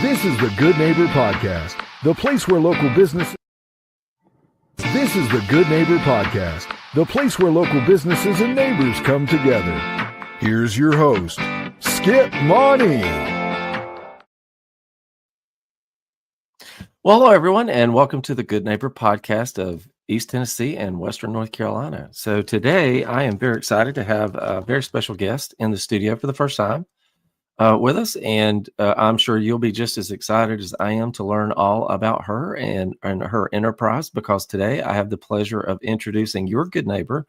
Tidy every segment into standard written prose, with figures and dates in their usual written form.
This is the Good Neighbor Podcast, the place where local business. This is the Good Neighbor Podcast, the place where local businesses and neighbors come together. Here's your host, Skip Money. Well, hello, everyone, and welcome to the Good Neighbor Podcast of East Tennessee and Western North Carolina. So today I am very excited to have a very special guest in the studio for the first time with us, and I'm sure you'll be just as excited as I am to learn all about her and her enterprise, because today I have the pleasure of introducing your good neighbor,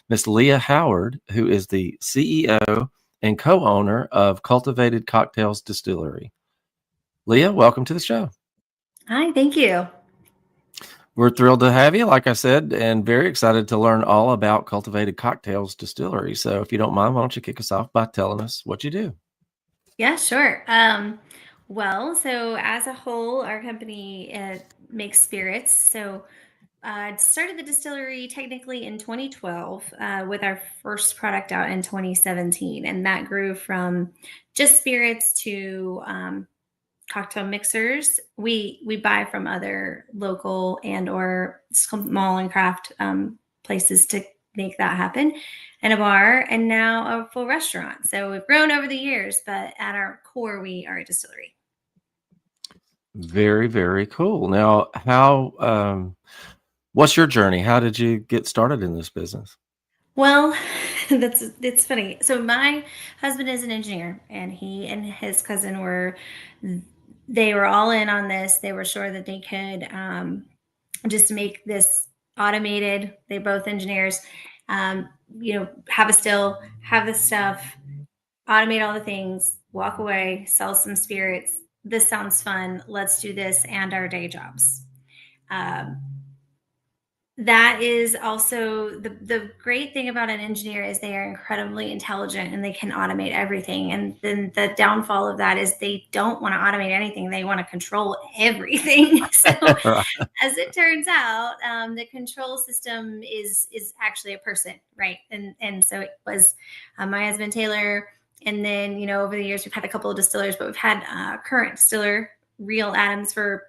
Miss Leah Howard, who is the CEO and co-owner of Cultivated Cocktails Distillery. Leah, welcome to the show. Hi, thank you. We're thrilled to have you, like I said, and very excited to learn all about Cultivated Cocktails Distillery. So if you don't mind, why don't you kick us off by telling us what you do? Yeah, sure. So as a whole, our company makes spirits. So started the distillery technically in 2012 with our first product out in 2017. And that grew from just spirits to cocktail mixers. We buy from other local and or small and craft places to make that happen, and a bar, and now a full restaurant. So we've grown over the years, but at our core, we are a distillery. Very, very cool. Now, what's your journey? How did you get started in this business? Well, it's funny. So my husband is an engineer, and he and his cousin were all in on this. They were sure that they could just make this automated. They're both engineers. Have a still, have the stuff, automate all the things, walk away, sell some spirits. This sounds fun. Let's do this and our day jobs. That is also the great thing about an engineer is they are incredibly intelligent and they can automate everything. And then the downfall of that is they don't want to automate anything. They want to control everything. So as it turns out, the control system is actually a person, right? And so it was my husband, Taylor. And then, over the years, we've had a couple of distillers, but we've had current distiller, Real Adams, for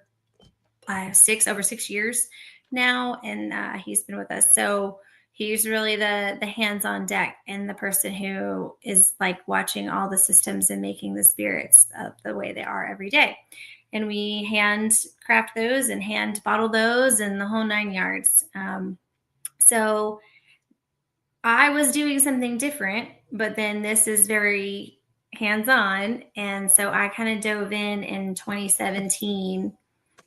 over 6 years now, and he's been with us. So he's really the hands-on deck and the person who is like watching all the systems and making the spirits the way they are every day. And we hand craft those and hand bottle those and the whole 9 yards. So I was doing something different, but then this is very hands-on. And so I kind of dove in 2017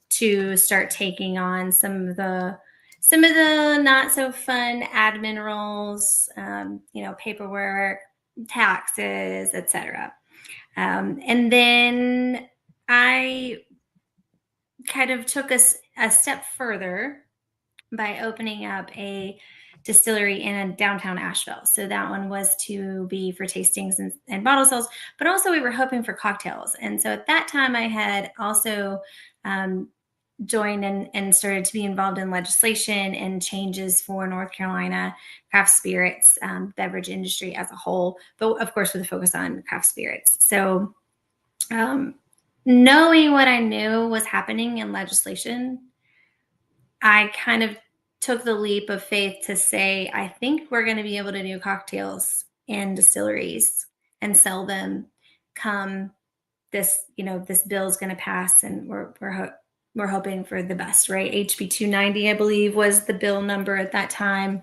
to start taking on some of the not so fun admin roles, paperwork, taxes, etc. And then I kind of took us a step further by opening up a distillery in downtown Asheville. So that one was to be for tastings and bottle sales, but also we were hoping for cocktails. And so at that time I had also joined and started to be involved in legislation and changes for North Carolina craft spirits, beverage industry as a whole, but of course with a focus on craft spirits. So knowing what I knew was happening in legislation, I kind of took the leap of faith to say, I think we're going to be able to do cocktails in distilleries and sell them come this, this bill is going to pass, and we're hoping for the best, right? HB 290, I believe, was the bill number at that time.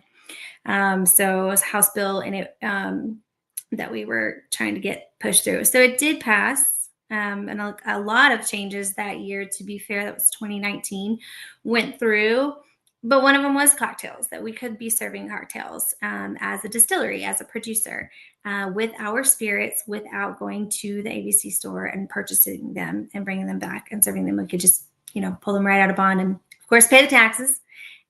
So it was House bill, and it that we were trying to get pushed through. So it did pass, and a lot of changes that year. To be fair, that was 2019, went through. But one of them was cocktails, that we could be serving cocktails as a distillery, as a producer, with our spirits without going to the ABC store and purchasing them and bringing them back and serving them. We could just, pull them right out of bond and, of course, pay the taxes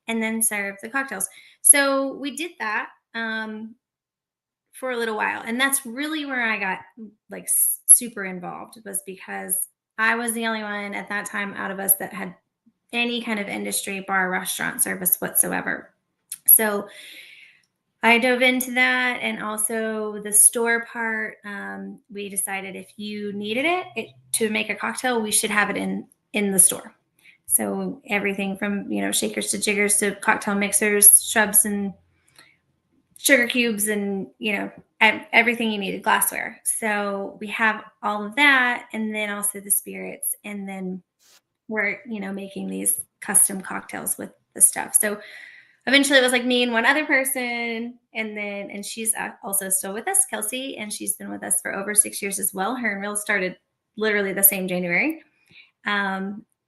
and then serve the cocktails. So we did that for a little while. And that's really where I got super involved, was because I was the only one at that time out of us that had any kind of industry, bar, restaurant service whatsoever. So I dove into that, and also the store part. We decided if you needed it to make a cocktail, we should have it in the store. So everything from shakers to jiggers to cocktail mixers, shrubs and sugar cubes, and everything you needed, glassware. So we have all of that, and then also the spirits, and then we're making these custom cocktails with the stuff. So eventually it was like me and one other person, and she's also still with us, Kelsey, and she's been with us for over 6 years as well. Her and Real started literally the same January.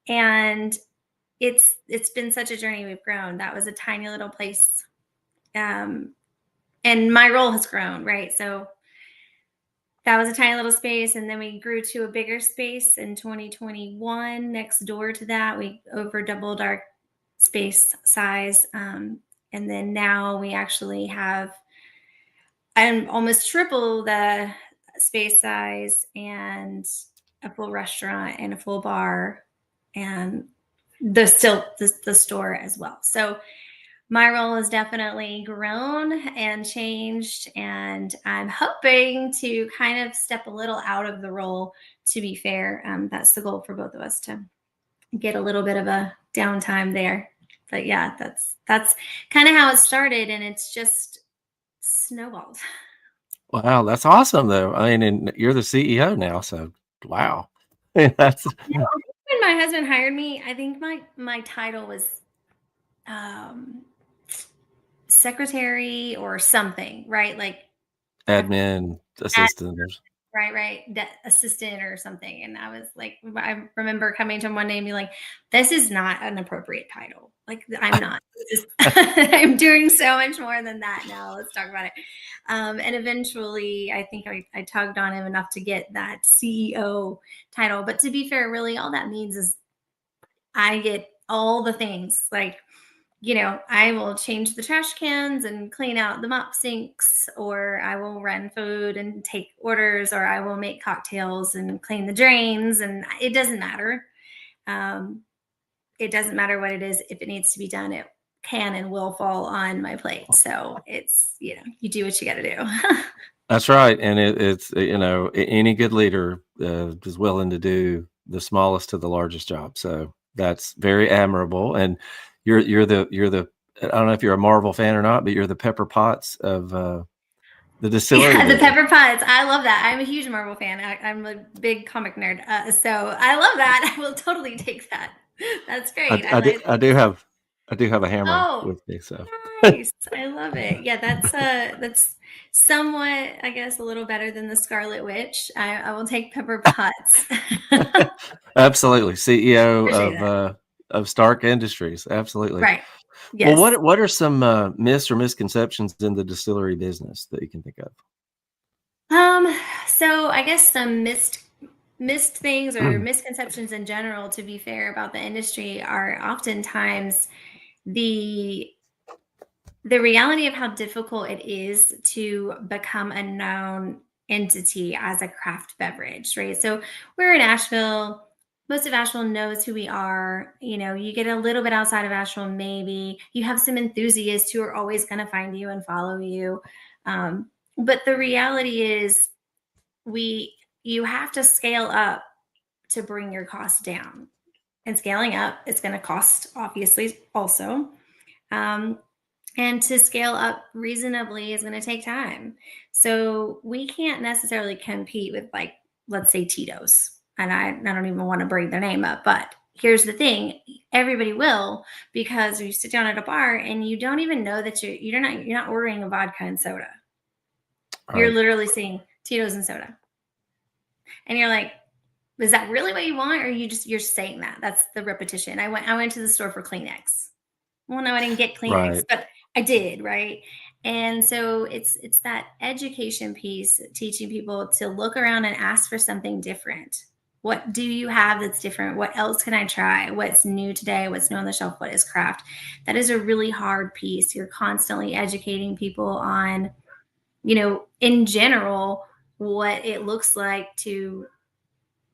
And it's been such a journey. We've grown. That was a tiny little place. And my role has grown, right? So that was a tiny little space, and then we grew to a bigger space in 2021. Next door to that, we over doubled our space size. And then now we actually have almost triple the space size, and a full restaurant and a full bar, and the store as well. So my role has definitely grown and changed, and I'm hoping to kind of step a little out of the role, to be fair. That's the goal for both of us, to get a little bit of a downtime there. But yeah, that's kind of how it started, and it's just snowballed. Wow, that's awesome though. I mean, and you're the CEO now, so wow. That's When my husband hired me, I think my title was secretary or something, right? Like admin assistant. right, assistant or something. And I was like, I remember coming to him one day and be like, this is not an appropriate title. Like, I'm not. I'm doing so much more than that now. Let's talk about it. And eventually, I think I tugged on him enough to get that CEO title. But to be fair, really, all that means is I get all the things. Like, I will change the trash cans and clean out the mop sinks, or I will run food and take orders, or I will make cocktails and clean the drains. And it doesn't matter. It doesn't matter what it is. If it needs to be done, it can and will fall on my plate. So it's, you do what you got to do. That's right. And it's any good leader is willing to do the smallest to the largest job. So that's very admirable. And you're the I don't know if you're a Marvel fan or not, but you're the Pepper Potts of the distillery. Yeah, the Pepper Potts. I love that. I'm a huge Marvel fan. I'm a big comic nerd. So I love that. I will totally take that. That's great. I do have a hammer with me. So nice. I love it. Yeah, that's somewhat, I guess, a little better than the Scarlet Witch. I will take Pepper Potts. Absolutely, CEO of Stark Industries. Absolutely. Right. Yes. Well, what are some myths or misconceptions in the distillery business that you can think of? So I guess some missed things or misconceptions in general, to be fair, about the industry are oftentimes the reality of how difficult it is to become a known entity as a craft beverage, right? So we're in Asheville. Most of Asheville knows who we are. You get a little bit outside of Asheville, maybe. You have some enthusiasts who are always going to find you and follow you. But the reality is you have to scale up to bring your costs down. And scaling up, it's going to cost, obviously, also. And to scale up reasonably is going to take time. So we can't necessarily compete with, like, let's say Tito's. And I don't even want to bring their name up, but here's the thing. Everybody will, because you sit down at a bar and you don't even know that you're not ordering a vodka and soda. Right. You're literally seeing Tito's and soda. And you're like, is that really what you want? Or you're saying that? That's the repetition. I went to the store for Kleenex. Well, no, I didn't get Kleenex, right. But I did, right? And so it's that education piece, teaching people to look around and ask for something different. What do you have that's different? What else can I try? What's new today? What's new on the shelf? What is craft? That is a really hard piece. You're constantly educating people on, in general, what it looks like to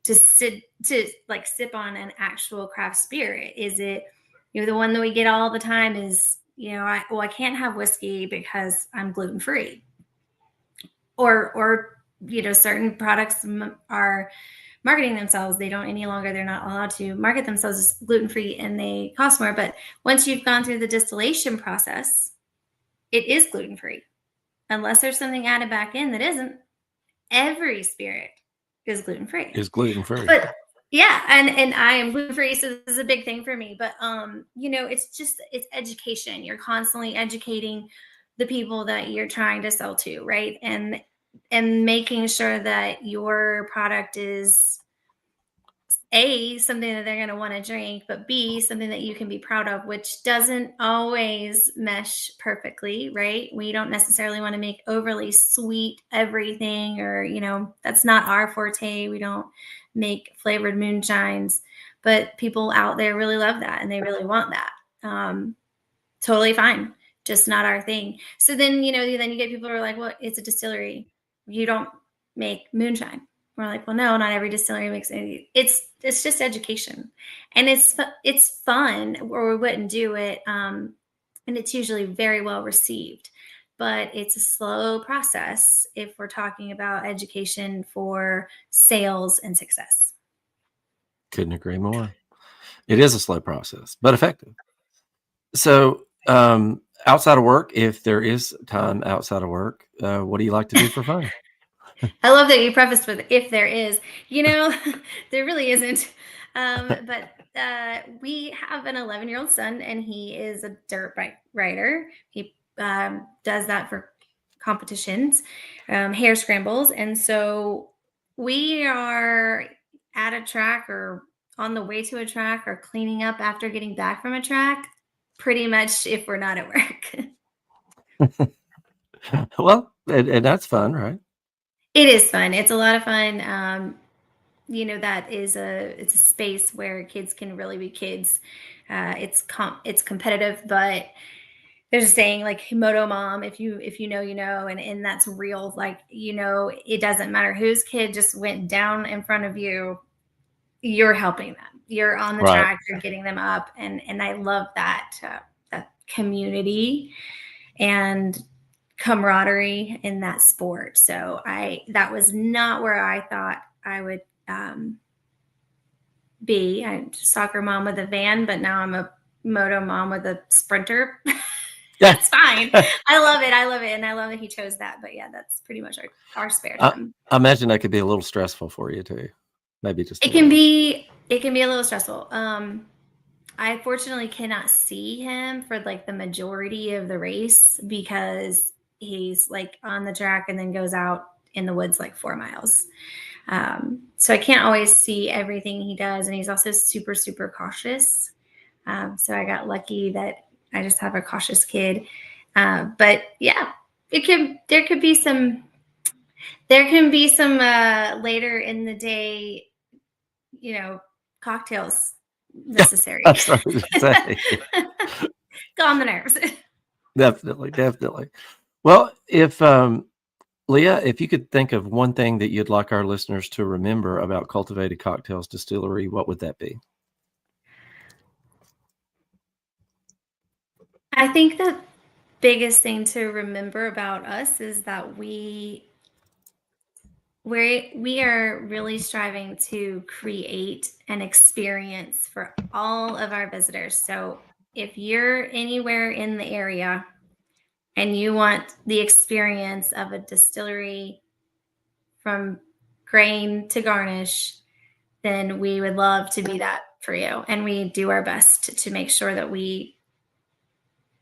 sip on an actual craft spirit. Is it, the one that we get all the time is I can't have whiskey because I'm gluten free, or certain products are marketing themselves. They're not allowed to market themselves as gluten free, and they cost more. But once you've gone through the distillation process, it is gluten free, unless there's something added back in that isn't. Every spirit is gluten free. Is gluten free. But yeah, and I am gluten free, so this is a big thing for me. But it's education. You're constantly educating the people that you're trying to sell to, right? And making sure that your product is A, something that they're going to want to drink, but B, something that you can be proud of, which doesn't always mesh perfectly, right? We don't necessarily want to make overly sweet everything, or, that's not our forte. We don't make flavored moonshines, but people out there really love that and they really want that. Totally fine. Just not our thing. So then, then you get people who are like, well, it's a distillery. You don't make moonshine. We're like, well, no, not every distillery makes it. It's just education, and it's fun, or we wouldn't do it. And it's usually very well received, but it's a slow process if we're talking about education for sales and success. Couldn't agree more. It is a slow process, but effective. So, outside of work, if there is time outside of work, what do you like to do for fun? I love that you prefaced with "if there is." There really isn't. But we have an 11-year-old son, and he is a dirt bike rider. He does that for competitions, hare scrambles, and so we are at a track, or on the way to a track, or cleaning up after getting back from a track. Pretty much, if we're not at work. Well, and that's fun, right? It is fun. It's a lot of fun. It's a space where kids can really be kids. It's competitive, but there's a saying like "Moto Mom." If you know, and that's real. Like, it doesn't matter whose kid just went down in front of you. You're helping them. You're on the Right. track. You're getting them up, and I love that community and camaraderie in that sport. So that was not where I thought I would be. I'm a soccer mom with a van, but now I'm a moto mom with a sprinter. That's fine. I love it. And I love that he chose that. But yeah, that's pretty much our spare time. I imagine that could be a little stressful for you too. Maybe just it can be a little stressful. I fortunately cannot see him for like the majority of the race, because he's like on the track and then goes out in the woods like 4 miles. So I can't always see everything he does. And he's also super, super cautious. So I got lucky that I just have a cautious kid. But yeah, there can be some later in the day, cocktails necessary. That's what I was gonna say. Calm the nerves. Definitely. Well, if Leah, if you could think of one thing that you'd like our listeners to remember about Cultivated Cocktails Distillery, what would that be? I think the biggest thing to remember about us is that we are really striving to create an experience for all of our visitors. So if you're anywhere in the area and you want the experience of a distillery from grain to garnish, then we would love to be that for you. And we do our best to make sure that we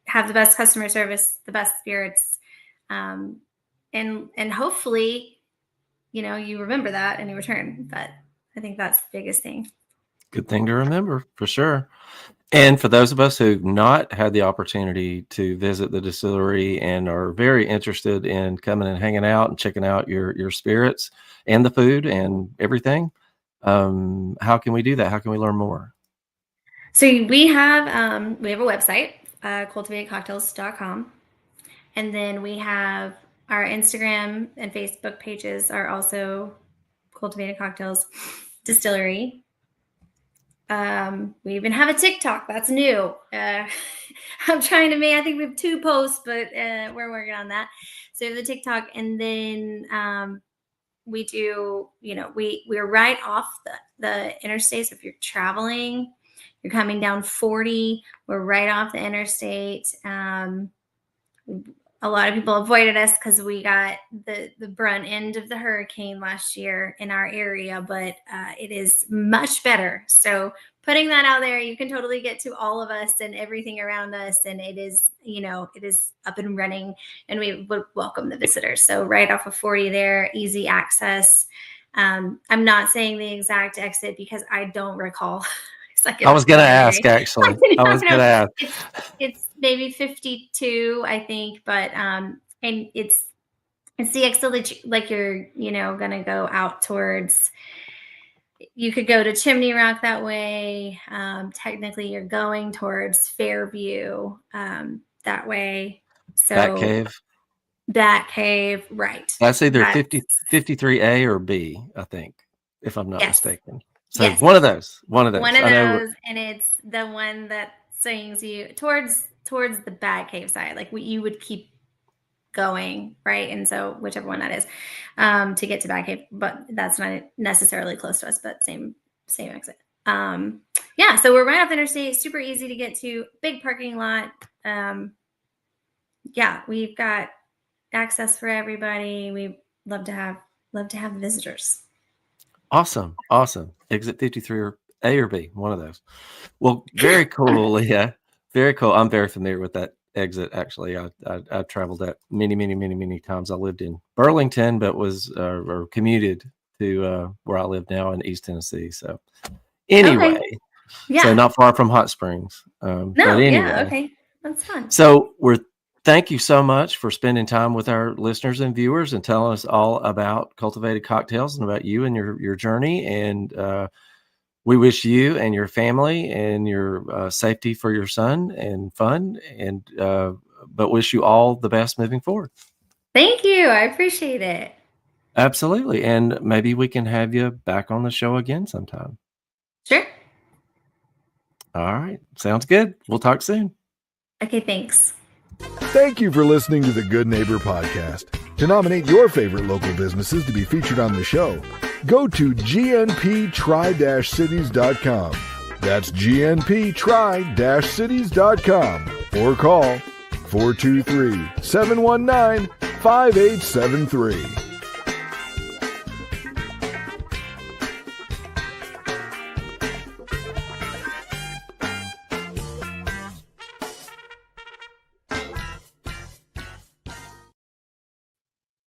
have the best customer service, the best spirits, and hopefully, you remember that and you return. But I think that's the biggest thing. Good thing to remember, for sure. And for those of us who've not had the opportunity to visit the distillery and are very interested in coming and hanging out and checking out your spirits and the food and everything, how can we do that? How can we learn more? So we have a website, cultivatedcocktails.com. And then we have our Instagram and Facebook pages are also Cultivated Cocktails Distillery. We even have a TikTok. That's new. I'm trying to make, I think we have 2 posts, but we're working on that. So we have the TikTok, and then we do, we're right off the interstate. So if you're traveling, you're coming down 40, we're right off the interstate. A lot of people avoided us because we got the brunt end of the hurricane last year in our area, but it is much better. So putting that out there, you can totally get to all of us and everything around us. And it is, it is up and running, and we would welcome the visitors. So right off of 40 there, easy access. I'm not saying the exact exit because I don't recall. I was going to ask, actually. It's maybe 52, I think, but and it's the exit that like you're gonna go out towards. You could go to Chimney Rock that way. Technically, you're going towards Fairview that way. So Bat Cave, right? That's either 53A or B, I think, if I'm not mistaken. So yes. one of those, and it's the one that swings you towards the Bat Cave side. Like you would keep going, right? And so whichever one that is, to get to Bat Cave, but that's not necessarily close to us, but same exit. Yeah, so we're right off the interstate, super easy to get to, big parking lot. Yeah, we've got access for everybody. We love to have visitors. Awesome. Exit 53 or A or B, one of those. Well, very cool, Leah. Very cool. I'm very familiar with that exit. Actually, I've traveled that many times. I lived in Burlington, but was or commuted to where I live now in East Tennessee. So anyway, so not far from Hot Springs. Okay, that's fun. So thank you so much for spending time with our listeners and viewers and telling us all about Cultivated Cocktails and about you and your journey. And we wish you and your family and your safety for your son and fun, and but wish you all the best moving forward. Thank you. I appreciate it. Absolutely. And maybe we can have you back on the show again sometime. Sure. All right. Sounds good. We'll talk soon. Okay, thanks. Thank you for listening to the Good Neighbor Podcast. To nominate your favorite local businesses to be featured on the show, go to gnptry-cities.com. That's gnptry-cities.com or call 423-719-5873.